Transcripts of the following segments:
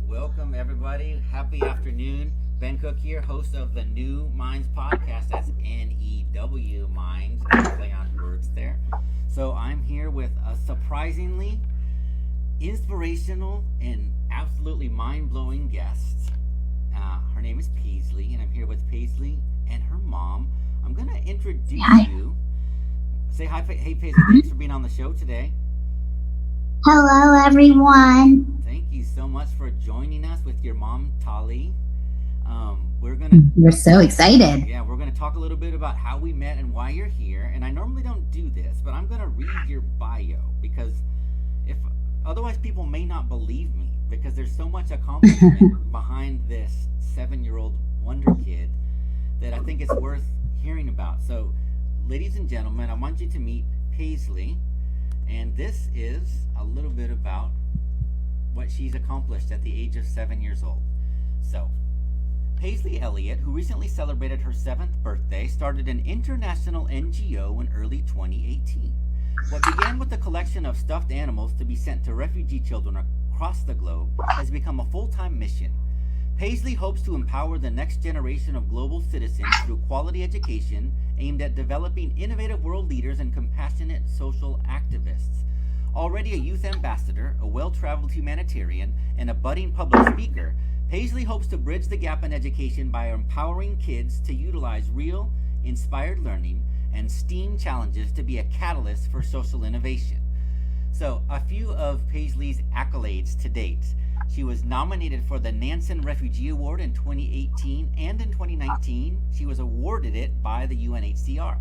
Welcome, everybody. Happy afternoon. Ben Cook here, host of the New Minds podcast. That's N-E-W Minds. Play on words there. So I'm here with a surprisingly inspirational and absolutely mind-blowing guest. Her name is Paisley, and I'm here with Paisley and her mom. I'm going to introduce you. Say hi. Hey, Paisley. Thanks for being on the show today. Hello, everyone. Thank you so much for joining us with your mom, Tali. We're so excited. Yeah, we're gonna talk a little bit about how we met and why you're here. And I normally don't do this, but I'm gonna read your bio because otherwise people may not believe me because there's so much accomplishment behind this 7-year-old wonder kid that I think it's worth hearing about. So, ladies and gentlemen, I want you to meet Paisley, and this is a little bit about what she's accomplished at the age of 7 years old. So, Paisley Elliott, who recently celebrated her 7th birthday, started an international NGO in early 2018. What began with a collection of stuffed animals to be sent to refugee children across the globe has become a full-time mission. Paisley hopes to empower the next generation of global citizens through quality education aimed at developing innovative world leaders and compassionate social activists. Already a youth ambassador, a well-traveled humanitarian, and a budding public speaker, Paisley hopes to bridge the gap in education by empowering kids to utilize real, inspired learning and STEAM challenges to be a catalyst for social innovation. So, a few of Paisley's accolades to date. She was nominated for the Nansen Refugee Award in 2018, and in 2019, she was awarded it by the UNHCR.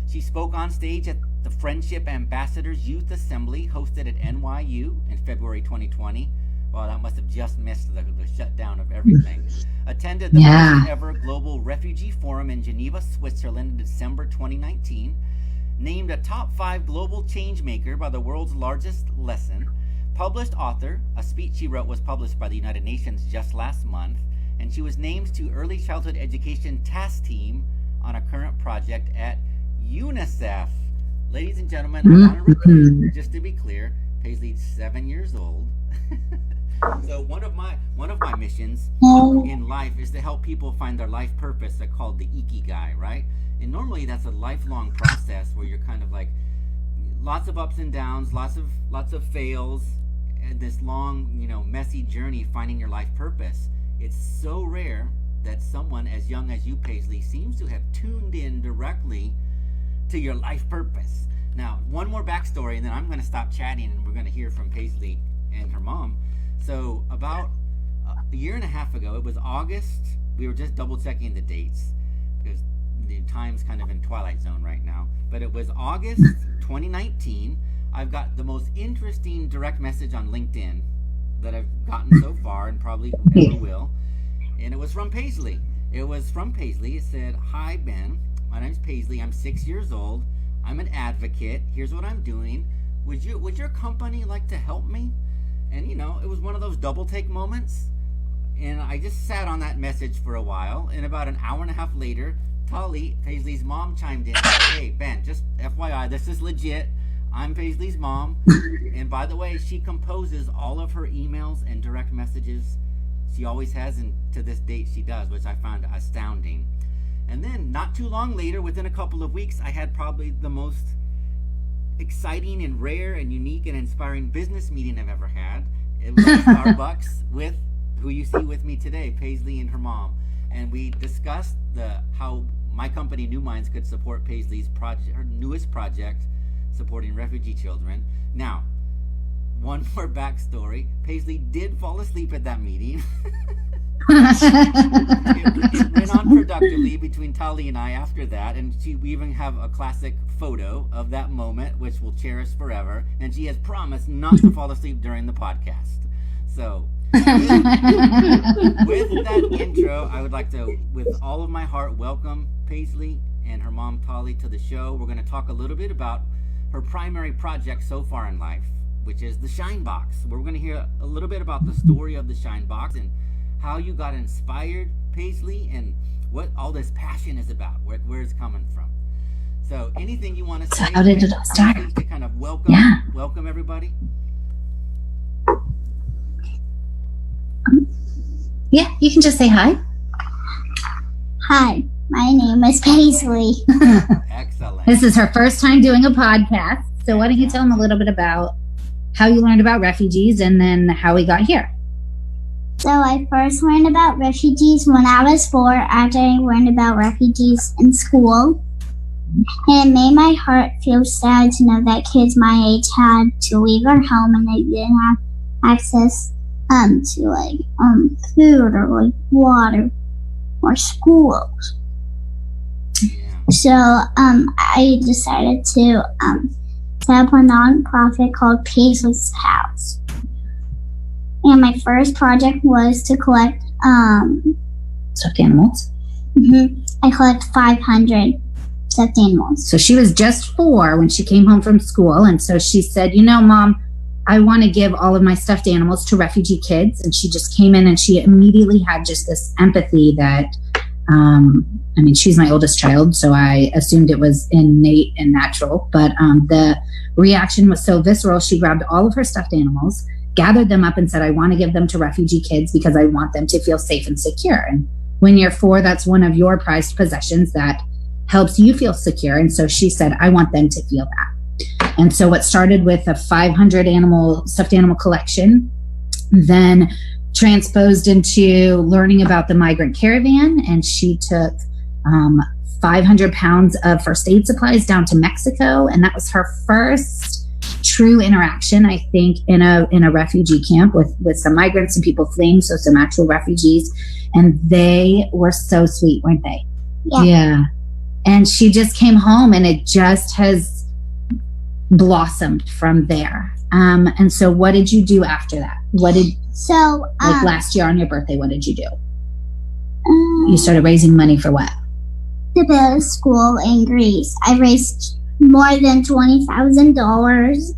She spoke on stage at the Friendship Ambassadors Youth Assembly hosted at NYU in February 2020. Well, that must have just missed the shutdown of everything. Attended the first ever Global Refugee Forum in Geneva, Switzerland in December 2019. Named a top 5 global change maker by the world's largest lesson. Published author, a speech she wrote was published by the United Nations just last month. And she was named to Early Childhood Education Task Team on a current project at UNICEF. Ladies and gentlemen, I want to repeat, just to be clear, Paisley's 7 years old. So one of my missions in life is to help people find their life purpose. They're called the Ikigai, right? And normally that's a lifelong process where you're kind of like lots of ups and downs, lots of fails, and this long, messy journey finding your life purpose. It's so rare that someone as young as you, Paisley, seems to have tuned in directly to your life purpose. Now, one more backstory, and then I'm going to stop chatting, and we're going to hear from Paisley and her mom. So about a year and a half ago, it was August. We were just double checking the dates because the time's kind of in Twilight Zone right now. But it was August 2019. I've got the most interesting direct message on LinkedIn that I've gotten so far and probably ever will. And it was from Paisley. It said, "Hi, Ben. My name's Paisley. I'm 6 years old. I'm an advocate. Here's what I'm doing. Would your company like to help me?" And it was one of those double take moments. And I just sat on that message for a while. And about an hour and a half later, Tali, Paisley's mom, chimed in and said, "Hey, Ben, just FYI, this is legit. I'm Paisley's mom. And by the way, she composes all of her emails and direct messages. She always has, and to this date she does, which I found astounding." And then not too long later, within a couple of weeks, I had probably the most exciting and rare and unique and inspiring business meeting I've ever had. It was at Starbucks with who you see with me today, Paisley and her mom. And we discussed how my company, New Minds, could support Paisley's project, her newest project, supporting refugee children. Now, one more backstory. Paisley did fall asleep at that meeting. It went on productively between Tali and I after that, and we even have a classic photo of that moment, which we'll cherish forever. And she has promised not to fall asleep during the podcast. So, with that intro, I would like to, with all of my heart, welcome Paisley and her mom Tali to the show. We're going to talk a little bit about her primary project so far in life, which is the Shine Box. We're going to hear a little bit about the story of the Shine Box and how you got inspired, Paisley, and what all this passion is about, where it's coming from. So anything you want to say? How did it all start? To kind of welcome everybody. Yeah, you can just say hi. Hi, my name is Paisley. Excellent. This is her first time doing a podcast. So why don't you tell them a little bit about how you learned about refugees and then how we got here? So I first learned about refugees when I was 4 after I learned about refugees in school. And it made my heart feel sad to know that kids my age had to leave their home and they didn't have access to food or like water or schools. Yeah. So I decided to set up a nonprofit called Paisley's House. And my first project was to collect Stuffed animals. I collect 500 stuffed animals. So she was just 4 when she came home from school. And so she said, you know, Mom, I want to give all of my stuffed animals to refugee kids. And she just came in and she immediately had just this empathy that, she's my oldest child, so I assumed it was innate and natural. But the reaction was so visceral. She grabbed all of her stuffed animals, gathered them up and said, I want to give them to refugee kids because I want them to feel safe and secure. And when you're 4, that's one of your prized possessions that helps you feel secure. And so she said, I want them to feel that. And so what started with a 500 stuffed animal collection, then transposed into learning about the migrant caravan. And she took 500 pounds of first aid supplies down to Mexico. And that was her first true interaction, I think, in a refugee camp with some migrants and people fleeing, so some actual refugees. And they were so sweet, weren't they? Yeah. And she just came home and it just has blossomed from there. And so what did you do after that? Last year on your birthday, what did you do? You started raising money for what? To build a school in Greece. I raised more than $20,000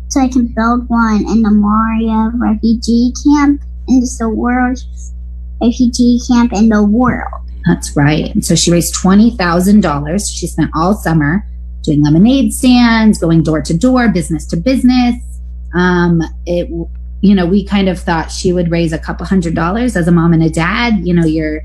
so I can build one in the Moria refugee camp, and it's the worst refugee camp in the world. That's right. And so she raised $20,000. She spent all summer doing lemonade stands, going door to door, business to business. We kind of thought she would raise a couple $100 as a mom and a dad. You know, you're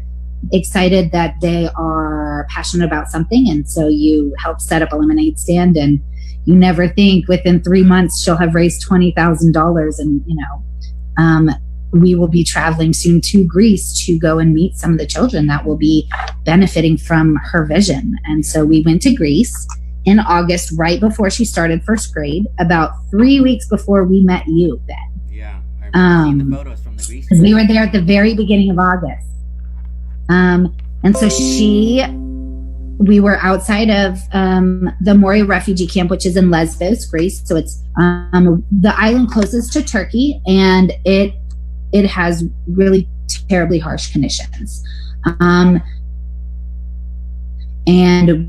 excited that they are passionate about something. And so you help set up a lemonade stand, and you never think within 3 months she'll have raised $20,000. And, we will be traveling soon to Greece to go and meet some of the children that will be benefiting from her vision. And so we went to Greece in August, right before she started first grade, about 3 weeks before we met you, Ben. Yeah, I remember seeing the photos from the Greece. Because we were there at the very beginning of August. And so we were outside of the Moria refugee camp, which is in Lesbos, Greece. So it's the island closest to Turkey, and it has really terribly harsh conditions. And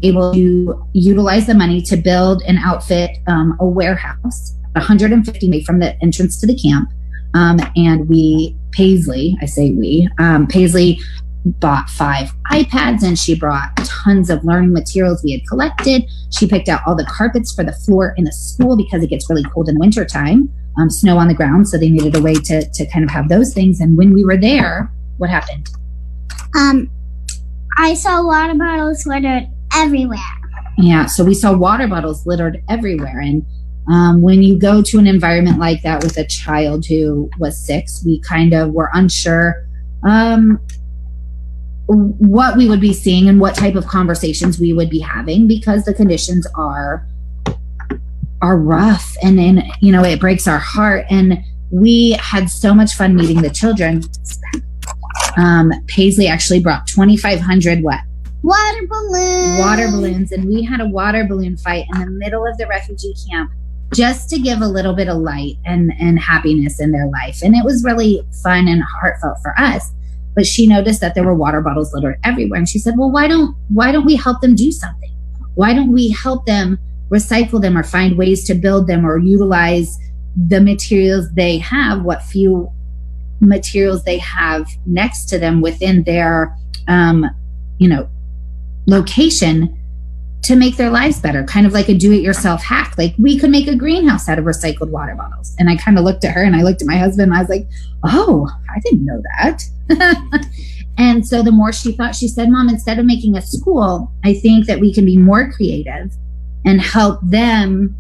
able to utilize the money to build and outfit a warehouse, 150 feet from the entrance to the camp. And Paisley bought 5 iPads, and she brought tons of learning materials we had collected. She picked out all the carpets for the floor in the school because it gets really cold in wintertime, snow on the ground. So they needed a way to kind of have those things. And when we were there, what happened? I saw water bottles littered everywhere. Yeah, so we saw water bottles littered everywhere. And when you go to an environment like that with a child who was 6, we kind of were unsure what we would be seeing and what type of conversations we would be having, because the conditions are rough, and it breaks our heart. And we had so much fun meeting the children. Paisley actually brought 2,500 what? Water balloons. And we had a water balloon fight in the middle of the refugee camp just to give a little bit of light and happiness in their life. And it was really fun and heartfelt for us. But she noticed that there were water bottles littered everywhere. And she said, well, why don't we help them do something? Why don't we help them recycle them or find ways to build them or utilize the materials they have, what few materials they have next to them within their, location to make their lives better, kind of like a do-it-yourself hack. Like we could make a greenhouse out of recycled water bottles. And I kind of looked at her and I looked at my husband and I was like, oh, I didn't know that. And so the more she thought, she said, Mom, instead of making a school, I think that we can be more creative and help them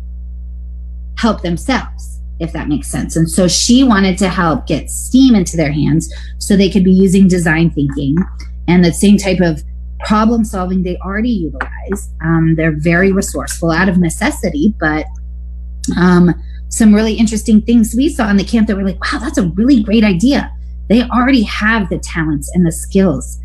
help themselves, if that makes sense. And so she wanted to help get STEAM into their hands so they could be using design thinking and the same type of problem solving they already utilize. They're very resourceful out of necessity, but some really interesting things we saw in the camp that were like, wow, that's a really great idea. They already have the talents and the skills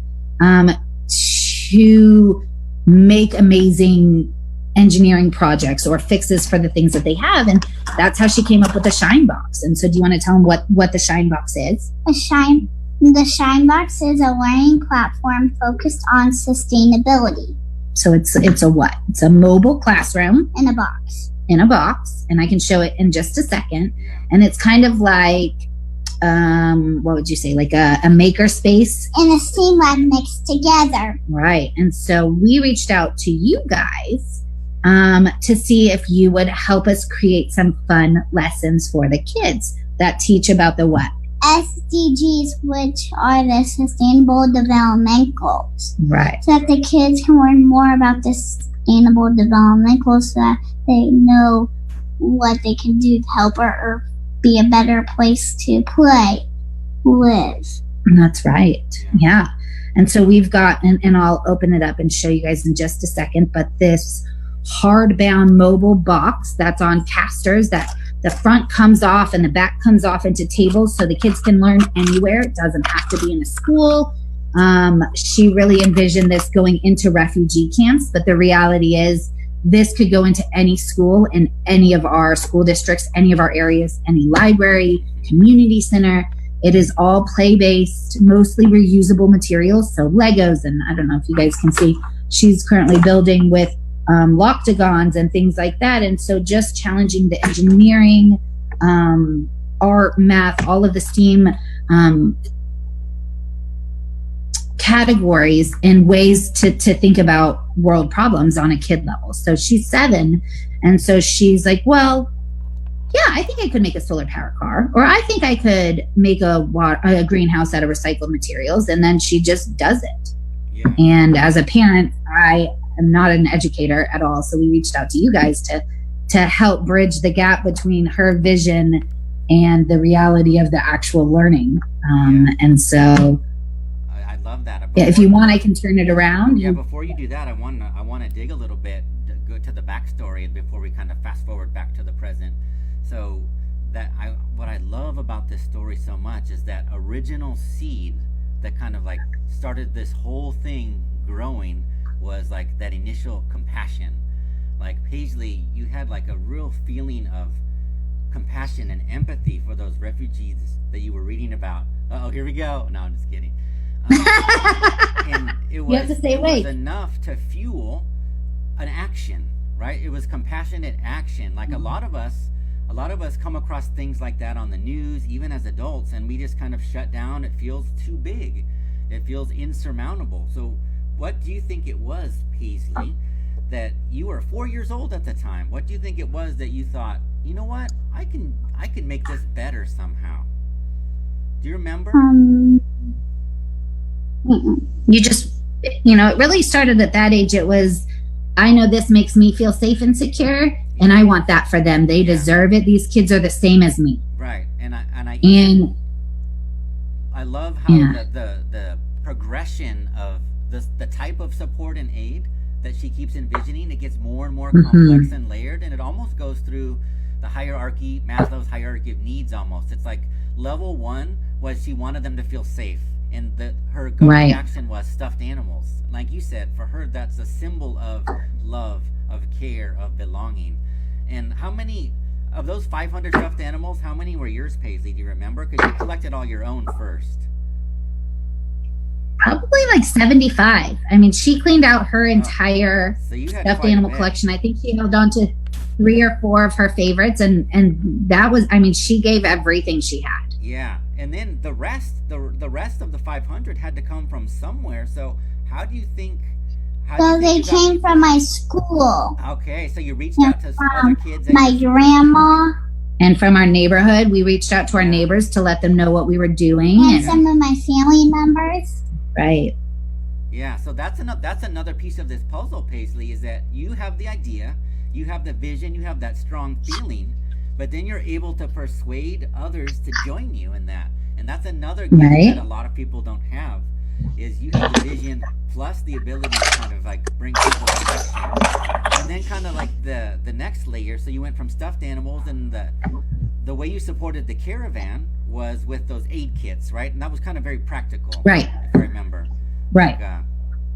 to make amazing engineering projects or fixes for the things that they have. And that's how she came up with the Shine Box. And so do you want to tell them what the Shine Box is? The Shine Box is a learning platform focused on sustainability. So it's a what? It's a mobile classroom In a box. And I can show it in just a second. And it's kind of like, what would you say? Like a maker space? In a STEAM lab mixed together. Right. And so we reached out to you guys to see if you would help us create some fun lessons for the kids that teach about the what? SDGs, which are the Sustainable Development Goals. Right. So that the kids can learn more about the Sustainable Development Goals so that they know what they can do to help our Earth be a better place to play, live. That's right. Yeah. And so we've got, and I'll open it up and show you guys in just a second, but this hardbound mobile box that's on casters that the front comes off and the back comes off into tables so the kids can learn anywhere. It doesn't have to be in a school. She really envisioned this going into refugee camps, but the reality is this could go into any school in any of our school districts, any of our areas, any library, community center. It is all play-based, mostly reusable materials. So Legos, and I don't know if you guys can see, she's currently building with loctagons and things like that. And so just challenging the engineering, art, math, all of the STEAM categories in ways to think about world problems on a kid level. So she's 7. And so she's like, well, yeah, I think I could make a solar power car, or I think I could make a greenhouse out of recycled materials. And then she just does it. Yeah. And as a parent, I am not an educator at all. So we reached out to you guys to help bridge the gap between her vision and the reality of the actual learning. And so I love that. Yeah, if you want, I can turn it around. Yeah, before you do that, I want to dig a little bit, go to the backstory before we kind of fast forward back to the present. So what I love about this story so much is that original seed that kind of like started this whole thing growing was like that initial compassion. Like Paisley, you had like a real feeling of compassion and empathy for those refugees that you were reading about. Oh, here we go. No, I'm just kidding. And it was, you have to stay awake. Was enough to fuel an action, right? It was compassionate action. Like a lot of us come across things like that on the news, even as adults, and we just kind of shut down. It feels too big. It feels insurmountable. So what do you think it was, Paisley, that you were 4 years old at the time? What do you think it was that you thought, you know what, I can make this better somehow? Do you remember? You just, it really started at that age. It was, I know this makes me feel safe and secure, and I want that for them. They deserve it. These kids are the same as me. Right. And I love how the progression of the type of support and aid that she keeps envisioning, it gets more and more complex and layered, and it almost goes through the hierarchy, Maslow's hierarchy of needs almost. It's like level 1 was she wanted them to feel safe and her go-to Right. action was stuffed animals. Like you said, for her, that's a symbol of love, of care, of belonging. And how many of those 500 stuffed animals, how many were yours, Paisley? Do you remember? Because you collected all your own first. Probably like 75. I mean, she cleaned out her entire So you had stuffed quite a animal bit. collection. I think she held on to 3 or 4 of her favorites, and that was, I mean, she gave everything she had. Yeah, and then the rest of the 500 had to come from somewhere. So how do you think? So they came from my school, Okay, so you reached and out to from other kids. at my your- grandma, And from our neighborhood, we reached out to our neighbors to let them know what we were doing. and And, some of my family members. right. Yeah, so that's another piece of this puzzle, Paisley, is that you have the idea, you have the vision, you have that strong feeling, but then you're able to persuade others to join you in that. And that's another gift Right. that a lot of people don't have, is you have the vision plus the ability to kind of like bring people to action. And then kind of like the next layer, so you went from stuffed animals, and the way you supported the caravan was with those aid kits, right? And that was kind of very practical. Right. If I remember. Right. Like,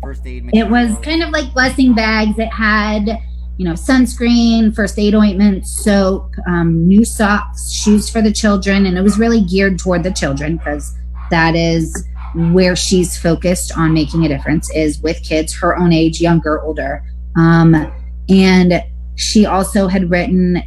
first aid It was materials. kind of like blessing bags. It had, sunscreen, first aid ointment, soap, new socks, shoes for the children. And it was really geared toward the children, because that is where she's focused on making a difference, is with kids her own age, younger, older. And she also had written,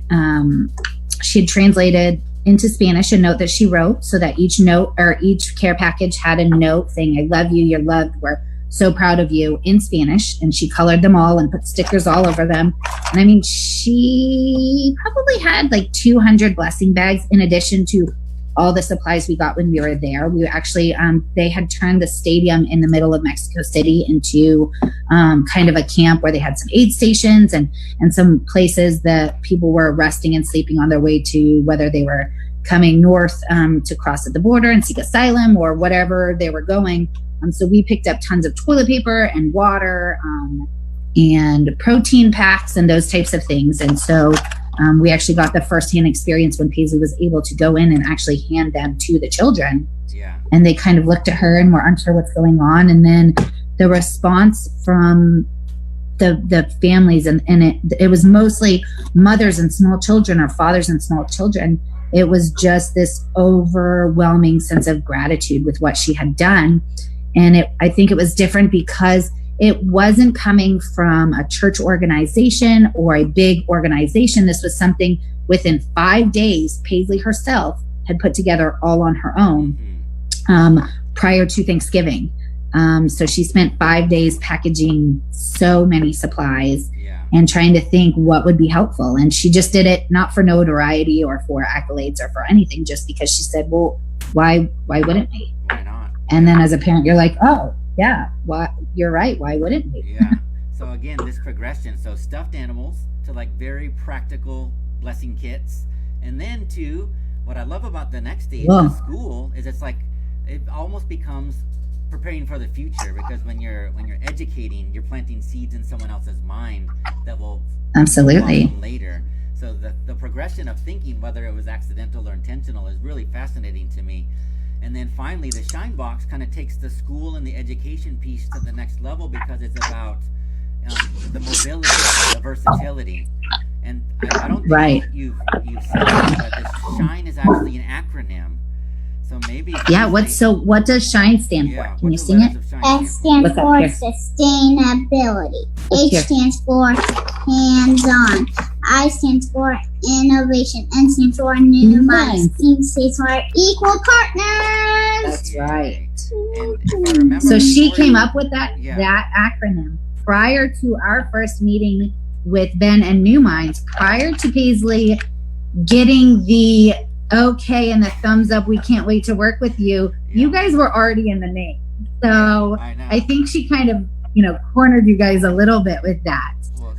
she had translated into Spanish a note that she wrote, so that each note or each care package had a note saying, "I love you, you're loved, we're so proud of you," in Spanish. And she colored them all and put stickers all over them. And I mean, she probably had like 200 blessing bags in addition to all the supplies we got when we were there. We actually, they had turned the stadium in the middle of Mexico City into kind of a camp where they had some aid stations and some places that people were resting and sleeping on their way to, whether they were coming north to cross at the border and seek asylum or whatever they were going. So we picked up tons of toilet paper and water and protein packs and those types of things. And so we actually got the firsthand experience when Paisley was able to go in and actually hand them to the children. Yeah. And they kind of looked at her and were unsure what's going on. And then the response from the families, and it was mostly mothers and small children or fathers and small children. It was just this overwhelming sense of gratitude with what she had done. And I think it was different because it wasn't coming from a church organization or a big organization. This was something within 5 days, Paisley herself had put together all on her own prior to Thanksgiving. So she spent 5 days packaging so many supplies and trying to think what would be helpful. And she just did it not for notoriety or for accolades or for anything, just because she said, well, why wouldn't we? Why not? And then as a parent, you're like, oh, yeah, you're right. Why wouldn't we? Yeah. So again, this progression. So stuffed animals to like very practical blessing kits. And then to what I love about the next stage of school is it's like it almost becomes preparing for the future, because when you're educating, you're planting seeds in someone else's mind that will Absolutely blossom later. So the progression of thinking, whether it was accidental or intentional, is really fascinating to me. And then finally, the Shine Box kind of takes the school and the education piece to the next level, because it's about the mobility, the versatility. And I don't think you've said it, but this Shine is actually an acronym. So maybe what does SHINE stand for? Can you sing it? S stands for sustainability. H stands for hands-on. I stands for innovation. N stands for new minds. E stands for equal partners. That's right. And if I remember, so she came up with that acronym prior to our first meeting with Ben and New Minds, prior to Paisley getting the okay and the thumbs up, we can't wait to work with you. You guys were already in the name. So I think she kind of, cornered you guys a little bit with that. Well,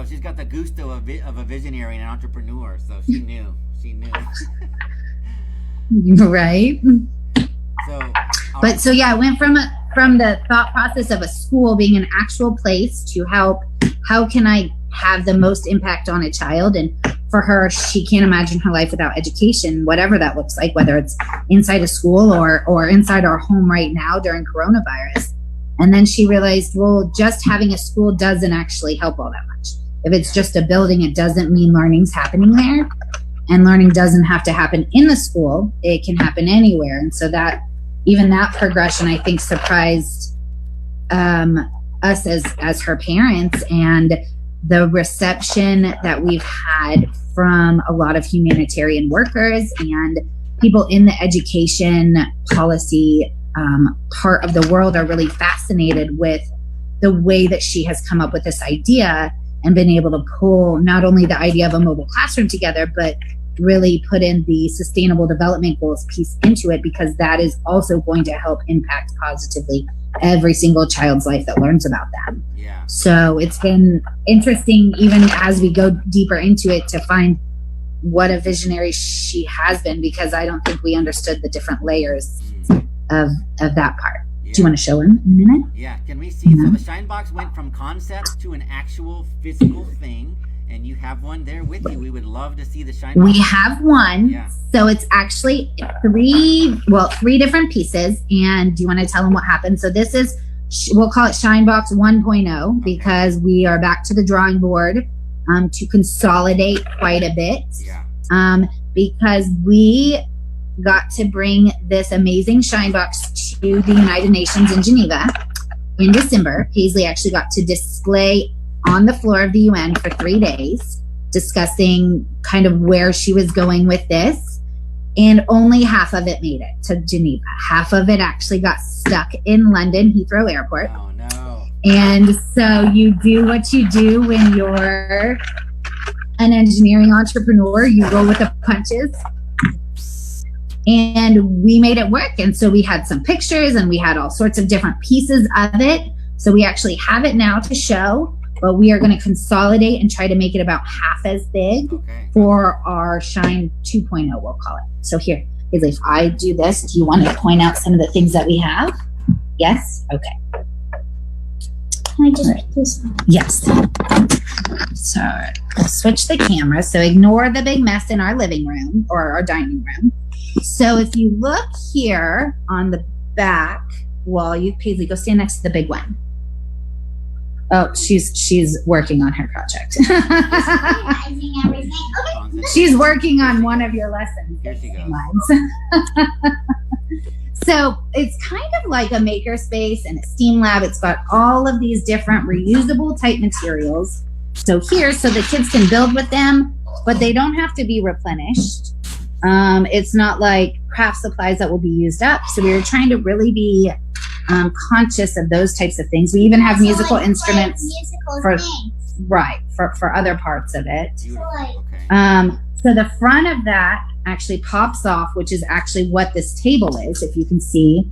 she's got the gusto of a visionary and an entrepreneur, so she knew. Right. So it went from the thought process of a school being an actual place to how can I have the most impact on a child. And for her, she can't imagine her life without education, whatever that looks like, whether it's inside a school or inside our home right now during coronavirus. And then she realized, well, just having a school doesn't actually help all that much. If it's just a building, it doesn't mean learning's happening there. And learning doesn't have to happen in the school. It can happen anywhere. And so that, even that progression, I think, surprised us as her parents, and the reception that we've had from a lot of humanitarian workers and people in the education policy part of the world are really fascinated with the way that she has come up with this idea and been able to pull not only the idea of a mobile classroom together, but really put in the sustainable development goals piece into it, because that is also going to help impact positively every single child's life that learns about them. Yeah. So it's been interesting, even as we go deeper into it, to find what a visionary she has been, because I don't think we understood the different layers of that part. Yeah. Do you want to show him in a minute? Yeah, can we see? So the Shine Box went from concept to an actual physical thing, and you have one there with you. We would love to see the Shine Box. We have one. Yeah. So it's actually three different pieces. And do you want to tell them what happened? So this is, we'll call it Shine Box 1.0, because we are back to the drawing board to consolidate quite a bit. Yeah. Because we got to bring this amazing Shine Box to the United Nations in Geneva in December. Paisley actually got to display on the floor of the UN for 3 days, discussing kind of where she was going with this. And only half of it made it to Geneva. Half of it actually got stuck in London Heathrow Airport. Oh, no. And so you do what you do when you're an engineering entrepreneur. You roll with the punches. And we made it work. And so we had some pictures and we had all sorts of different pieces of it. So we actually have it now to show, but we are going to consolidate and try to make it about half as big for our Shine 2.0, we'll call it. So here, Paisley, if I do this, do you want to point out some of the things that we have? Yes? Okay. Can I just put this on? Yes. So we'll switch the camera. So ignore the big mess in our living room or our dining room. So if you look here on the back wall, Paisley, go stand next to the big one. Oh, she's working on her project. Organizing everything. Okay. She's working on one of your lessons. Here she goes. So it's kind of like a maker space and a STEAM lab. It's got all of these different reusable type materials. So the kids can build with them, but they don't have to be replenished. It's not like craft supplies that will be used up. So we were trying to really be conscious of those types of things. We even have musical instruments for other parts of it. So the front of that actually pops off, which is actually what this table is. If you can see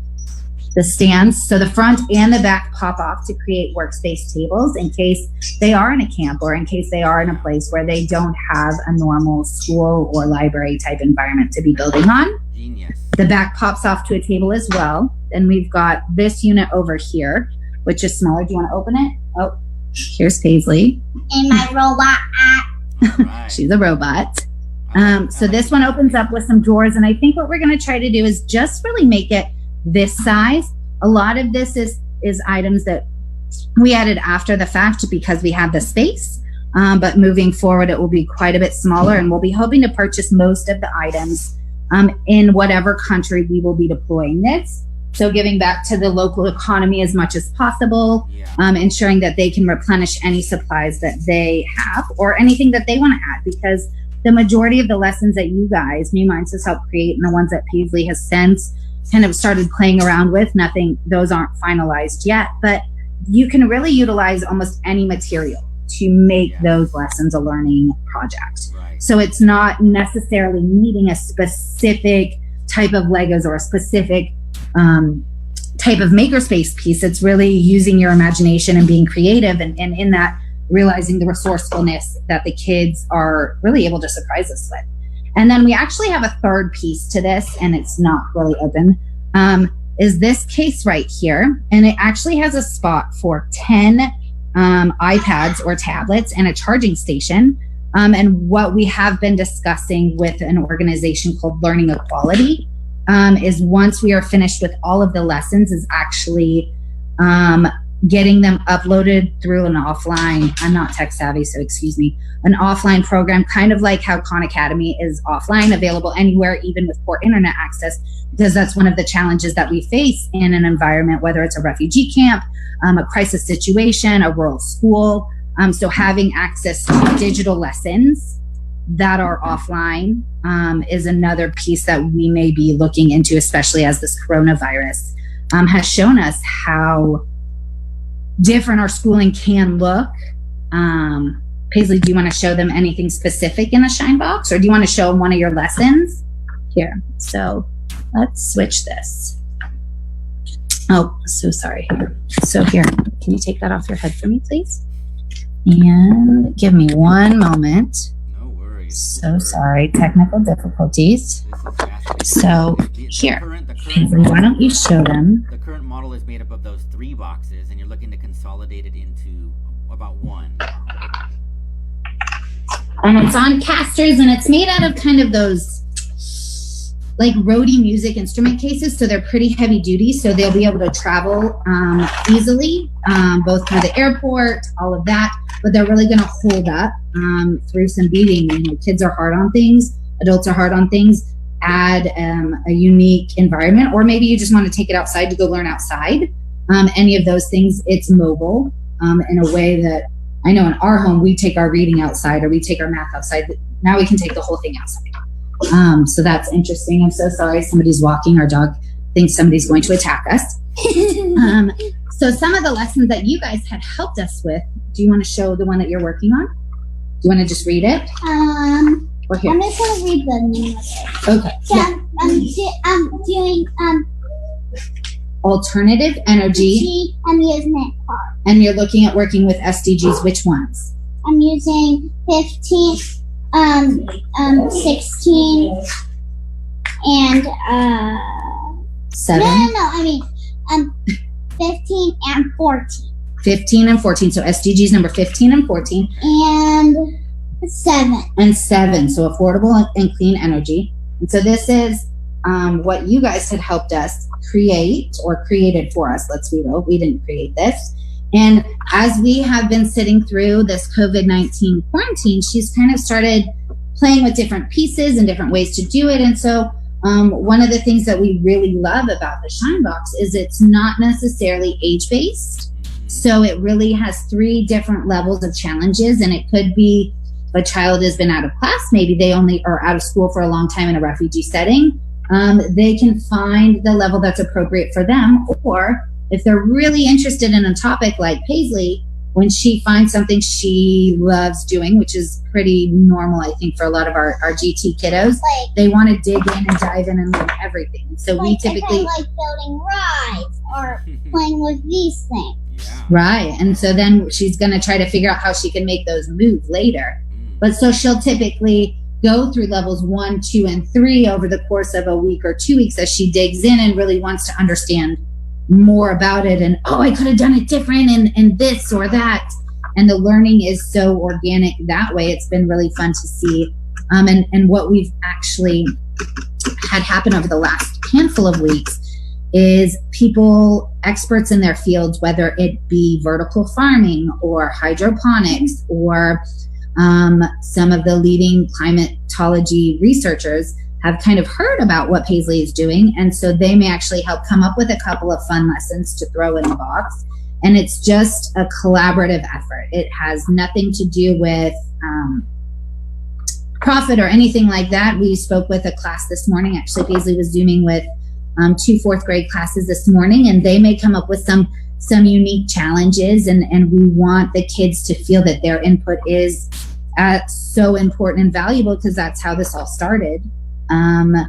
the stands. So the front and the back pop off to create workspace tables in case they are in a camp or in case they are in a place where they don't have a normal school or library type environment to be building on. Genius. The back pops off to a table as well. And we've got this unit over here, which is smaller. Do you want to open it? Oh, here's Paisley. And my robot. Right. She's a robot. So this one opens up with some drawers. And I think what we're going to try to do is just really make it this size. A lot of this is items that we added after the fact because we have the space. But moving forward, it will be quite a bit smaller. And we'll be hoping to purchase most of the items in whatever country we will be deploying this. So giving back to the local economy as much as possible, ensuring that they can replenish any supplies that they have or anything that they want to add, because the majority of the lessons that you guys, New Minds, has helped create, and the ones that Paisley has since kind of started playing around with, those aren't finalized yet, but you can really utilize almost any material to make those lessons a learning project. Right. So it's not necessarily needing a specific type of Legos or a specific type of makerspace piece. It's really using your imagination and being creative, and in that realizing the resourcefulness that the kids are really able to surprise us with. And then we actually have a third piece to this, and it's not really open, is this case right here. And it actually has a spot for 10 iPads or tablets and a charging station. And what we have been discussing with an organization called Learning Equality is once we are finished with all of the lessons is actually getting them uploaded through an offline, I'm not tech savvy, so excuse me, an offline program, kind of like how Khan Academy is offline, available anywhere, even with poor internet access, because that's one of the challenges that we face in an environment, whether it's a refugee camp, a crisis situation, a rural school. So having access to digital lessons that are offline is another piece that we may be looking into, especially as this coronavirus has shown us how different our schooling can look. Paisley, do you want to show them anything specific in the Shine Box, or do you want to show them one of your lessons? Here, so let's switch this. Oh, so sorry. So here, can you take that off your head for me, please? And give me one moment. No worries. So sorry, technical difficulties. So here, Paisley, why don't you show them? The current model is made up of those 3 boxes, and you're looking to consolidate it into about 1. And it's on casters, and it's made out of kind of those like roadie music instrument cases, so they're pretty heavy duty, so they'll be able to travel easily, both through the airport, all of that, but they're really going to hold up through some beating. You know, kids are hard on things, adults are hard on things. Add a unique environment, or maybe you just want to take it outside to go learn outside. Any of those things, it's mobile in a way that I know in our home we take our reading outside, or we take our math outside. Now we can take the whole thing outside. So that's interesting. I'm so sorry. Somebody's walking. Our dog thinks somebody's going to attack us. So some of the lessons that you guys had helped us with, do you want to show the one that you're working on? Do you want to just read it? Or here? I'm just going to read the name of it. Okay. So Yeah. I'm doing Alternative energy. amusement park. And you're looking at working with SDGs. Which ones? I'm using 15, 16, and 7. I mean 15 and 14. 15 and 14. So SDGs number 15 and 14. And 7. And 7. So affordable and clean energy. And so this is what you guys had helped us create, or created for us. Let's be real. We didn't create this. And as we have been sitting through this COVID-19 quarantine, she's kind of started playing with different pieces and different ways to do it. And so one of the things that we really love about the Shine Box is it's not necessarily age-based. So it really has 3 different levels of challenges. And it could be a child has been out of class. Maybe they only are out of school for a long time in a refugee setting. They can find the level that's appropriate for them. Or if they're really interested in a topic like Paisley, when she finds something she loves doing, which is pretty normal, I think, for a lot of our GT kiddos, they want to dig in and dive in and learn everything. So we typically like building rides or playing with these things. Yeah. Right. And so then she's going to try to figure out how she can make those move later. But so she'll typically go through levels 1, 2, and 3 over the course of a week or 2 weeks as she digs in and really wants to understand more about it. And, oh, I could have done it different and this or that. And the learning is so organic that way. It's been really fun to see. And what we've actually had happen over the last handful of weeks is people, experts in their fields, whether it be vertical farming or hydroponics or some of the leading climatology researchers, have kind of heard about what Paisley is doing. And so they may actually help come up with a couple of fun lessons to throw in the box. And it's just a collaborative effort. It has nothing to do with profit or anything like that. We spoke with a class this morning. Actually, Paisley was Zooming with 2 4th grade classes this morning, and they may come up with some unique challenges. And we want the kids to feel that their input is so important and valuable, because that's how this all started. And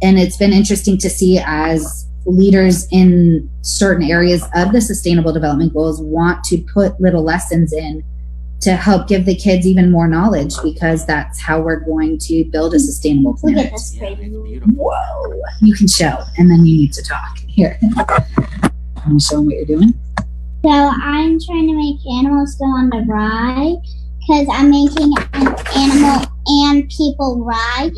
it's been interesting to see as leaders in certain areas of the Sustainable Development Goals want to put little lessons in to help give the kids even more knowledge, because that's how we're going to build a sustainable Look planet. at this Yeah, baby. it's beautiful. Whoa. You can show, and then you need to talk. Here. I'm show them what you're doing. So I'm trying to make animals go on the ride, because I'm making an animal and people ride.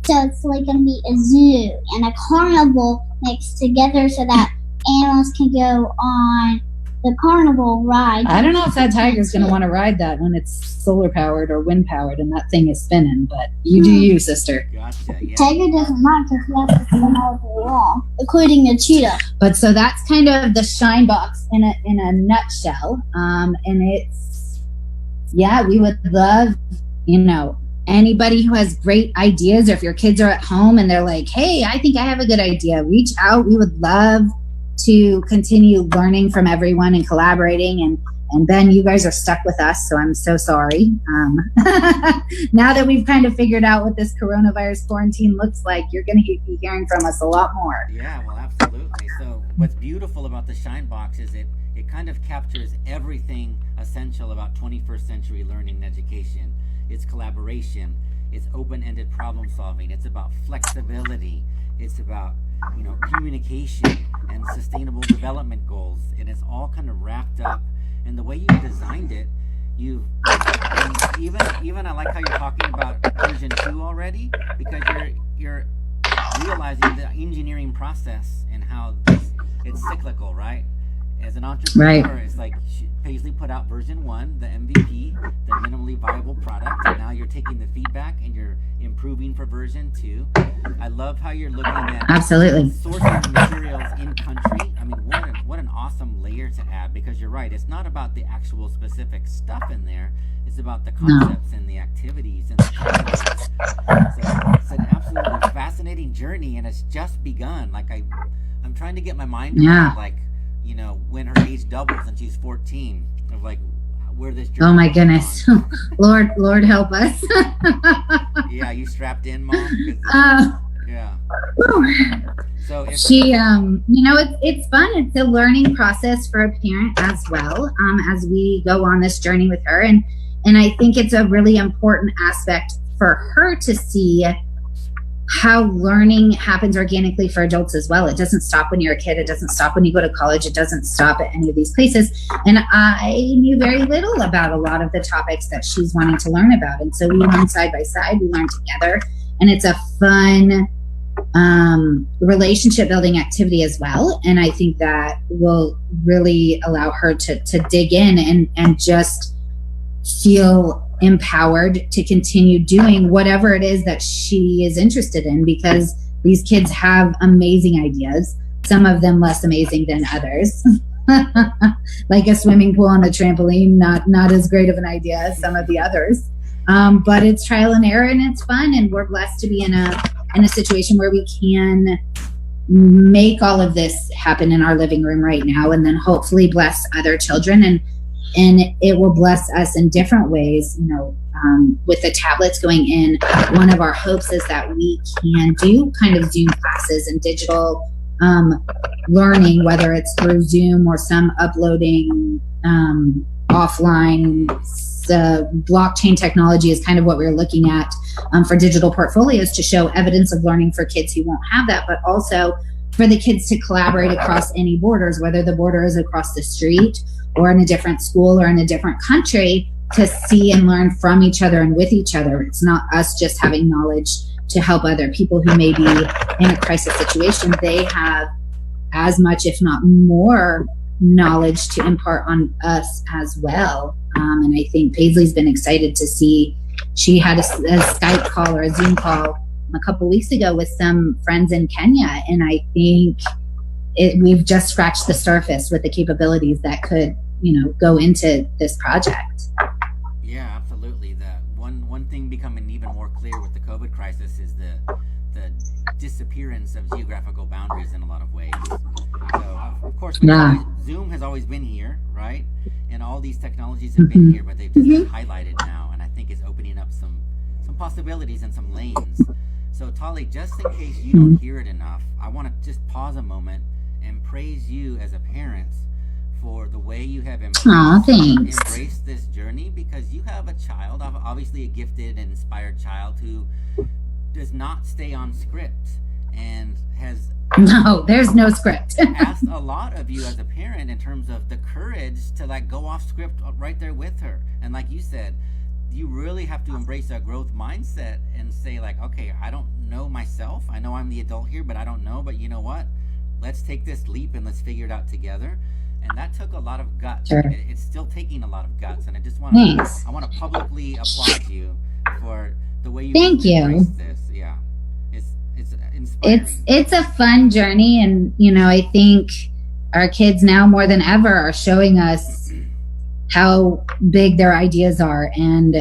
So it's like going to be a zoo and a carnival mixed together so that animals can go on the carnival ride. I don't know if that tiger's going to want to ride that when it's solar powered or wind powered and that thing is spinning, but you do you, sister. Gotcha. Yeah. Tiger doesn't mind because he has to come out of the wall, including a cheetah. But so that's kind of the Shine Box in a nutshell. And it's, yeah, we would love, anybody who has great ideas, or if your kids are at home and they're like, hey, I think I have a good idea, reach out. We would love to continue learning from everyone and collaborating. And Ben, you guys are stuck with us, so I'm so sorry. Now that we've kind of figured out what this coronavirus quarantine looks like, you're going to be hearing from us a lot more. Yeah, well, absolutely. So what's beautiful about the Shine Box is it kind of captures everything essential about 21st century learning and education. It's collaboration, it's open-ended problem solving, it's about flexibility, it's about communication and sustainable development goals, and it's all kind of wrapped up. And the way you designed it, even I like how you're talking about version 2 already, because you're realizing the engineering process and how it's cyclical, right? As an entrepreneur, It's like Paisley put out version 1, the MVP, the minimally viable product, and now you're taking the feedback and you're improving for version 2. I love how you're looking at absolutely sourcing materials in country. I mean, what an awesome layer to add, because you're right. It's not about the actual specific stuff in there. It's about the concepts and the activities and the challenges. So it's an absolutely fascinating journey, and it's just begun. Like I'm trying to get my mind around, like, when her age doubles and she's 14, of like where this journey. Oh my goodness. Lord help us. Yeah, you strapped in, Mom? Yeah. So she, it's fun. It's a learning process for a parent as well, as we go on this journey with her. And I think it's a really important aspect for her to see how learning happens organically for adults as well. It doesn't stop when you're a kid. It doesn't stop when you go to college. It doesn't stop at any of these places. And I knew very little about a lot of the topics that she's wanting to learn about. And so we learn side by side, we learn together. And it's a fun relationship building activity as well. And I think that will really allow her to dig in and just feel empowered to continue doing whatever it is that she is interested in, because these kids have amazing ideas, some of them less amazing than others. Like a swimming pool and a trampoline, not as great of an idea as some of the others. But it's trial and error, and it's fun, and we're blessed to be in a situation where we can make all of this happen in our living room right now, and then hopefully bless other children, and it will bless us in different ways. With the tablets going in, one of our hopes is that we can do kind of Zoom classes and digital learning, whether it's through Zoom or some uploading offline. Blockchain technology is kind of what we're looking at for digital portfolios, to show evidence of learning for kids who won't have that, but also for the kids to collaborate across any borders, whether the border is across the street or in a different school or in a different country, to see and learn from each other and with each other. It's not us just having knowledge to help other people who may be in a crisis situation. They have as much, if not more, knowledge to impart on us as well. And I think Paisley's been excited to see. She had a Skype call or a Zoom call a couple weeks ago with some friends in Kenya, and I think we've just scratched the surface with the capabilities that could, go into this project. Yeah, absolutely. The one thing becoming even more clear with the COVID crisis is the disappearance of geographical boundaries in a lot of ways. So, of course, Zoom has always been here, right? And all these technologies have been here, but they've just been highlighted now, and I think it's opening up some possibilities and some lanes. So, Tali, just in case you don't hear it enough, I want to just pause a moment and praise you as a parent for the way you have embraced this journey, because you have a child, obviously a gifted and inspired child, who does not stay on script and has there's no script. asked a lot of you as a parent in terms of the courage to go off script right there with her. And like you said, you really have to embrace a growth mindset and say like, okay, I don't know myself. I know I'm the adult here, but I don't know. But you know what? Let's take this leap and let's figure it out together. And that took a lot of guts. Sure. It's still taking a lot of guts. And I just want Thanks. I want to publicly applaud you for the way you Thank you. embraced this. Yeah, it's inspiring. It's a fun journey, and you know, I think our kids now more than ever are showing us how big their ideas are, and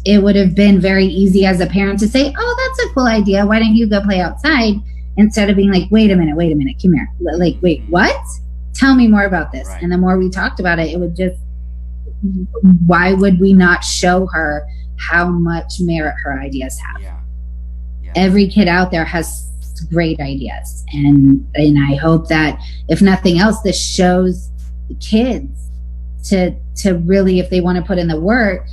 it would have been very easy as a parent to say, oh, that's a cool idea, why don't you go play outside, instead of being like, wait a minute, come here, like, wait, what? Tell me more about this. Right. And the more we talked about it, it would just, why would we not show her how much merit her ideas have? Yeah. Every kid out there has great ideas, and I hope that if nothing else, this shows the kids to really, if they want to put in the work,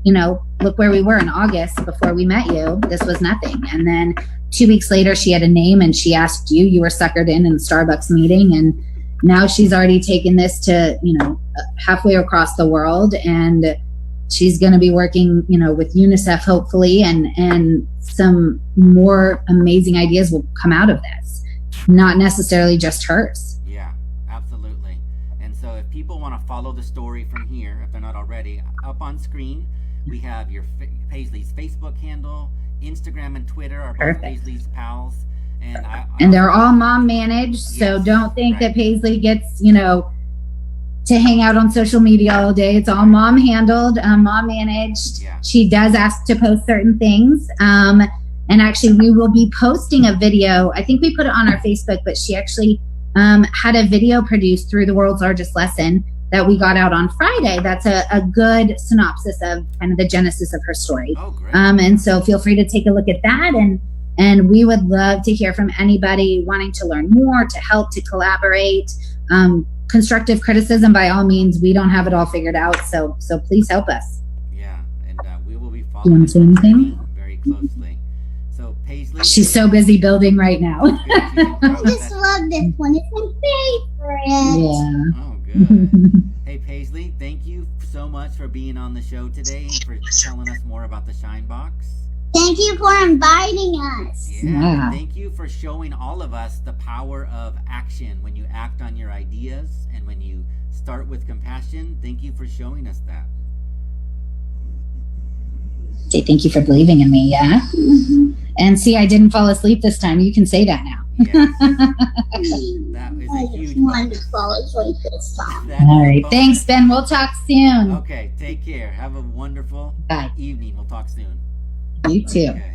you know, look where we were in August before we met you. This was nothing, and then 2 weeks later she had a name and she asked you. You were suckered in the Starbucks meeting, and now she's already taken this to, you know, halfway across the world, and she's going to be working, you know, with UNICEF hopefully, and some more amazing ideas will come out of this, not necessarily just hers. Yeah, absolutely. And so if people want to follow the story from here, if they're not already, up on screen, we have your Paisley's Facebook handle, Instagram and Twitter are both Perfect. Paisley's pals. And they're all mom managed, so Yes, don't think right. that Paisley gets, you know, to hang out on social media all day. It's all mom handled, mom managed. Yeah. She does ask to post certain things. And actually we will be posting a video. I think we put it on our Facebook, but she actually had a video produced through The World's Largest Lesson that we got out on Friday. That's a good synopsis of kind of the genesis of her story. Oh, great. And so feel free to take a look at that. And we would love to hear from anybody wanting to learn more, to help, to collaborate. Constructive criticism, by all means. We don't have it all figured out, so please help us. Yeah, and we will be You following want to say anything? very closely. So Paisley, She's so busy building right now. I just love this one. It's my favorite. Yeah. Oh, good. Hey Paisley, thank you so much for being on the show today and for telling us more about the Shine Box. Thank you for inviting us. Yeah. And thank you for showing all of us the power of action when you act on your ideas and when you start with compassion. Thank you for showing us that. Say thank you for believing in me, yeah? And see, I didn't fall asleep this time. You can say that now. Yes. That is I a just huge wanted to fall asleep this time. that All is a right. bonus. Thanks, Ben. We'll talk soon. Okay, take care. Have a wonderful Bye. evening. We'll talk soon. You too. Okay.